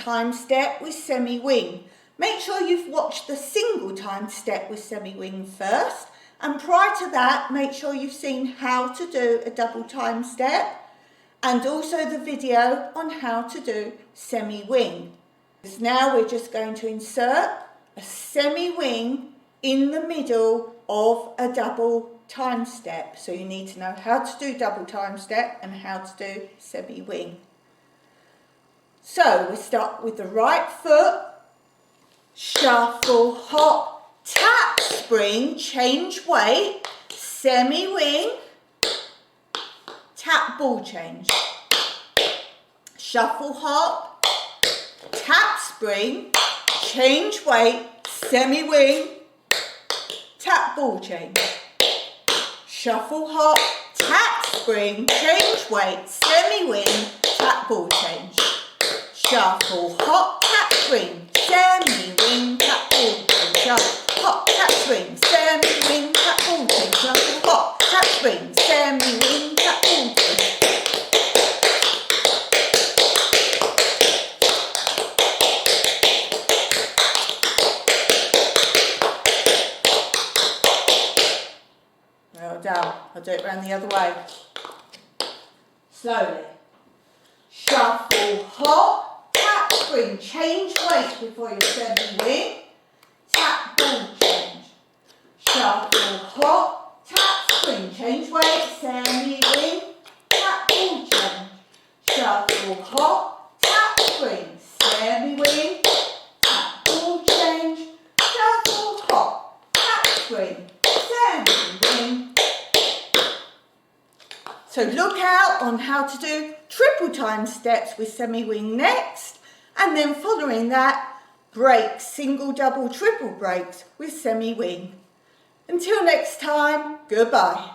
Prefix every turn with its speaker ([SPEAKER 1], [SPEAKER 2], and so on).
[SPEAKER 1] time step with semi-wing. Make sure you've watched the single time step with semi-wing first, and prior to that, make sure you've seen how to do a double time step and also the video on how to do semi-wing. Now we're just going to insert a semi-wing in the middle of a double time step. So you need to know how to do double time step and how to do semi-wing. So we start with the right foot, shuffle, hop, tap, spring, change weight, semi-wing, tap, ball change, shuffle, hop, tap, spring, change weight, semi-wing, tap, ball change, shuffle, hop, tap, spring, change weight, semi-wing, tap, ball change, shuffle, hop, tap, spring, semi-wing, tap, ball change, shuffle, hop, tap, spring, semi-wing, tap, ball change, shuffle, hop, tap, spring, semi-wing, tap, ball change. Well done. I'll do it round the other way. Slowly. Shuffle, hop, tap, spring, change weight before you semi-wing, tap, ball change. Shuffle, hop, tap, spring, change weight, semi-wing, tap, ball change. Shuffle, hop, tap, spring, semi-wing, tap, ball change. Shuffle, hop, tap, spring, semi-wing. So look out on how to do triple time steps with semi-wing next, and then following that, break, single, double, triple breaks with semi-wing. Until next time, goodbye.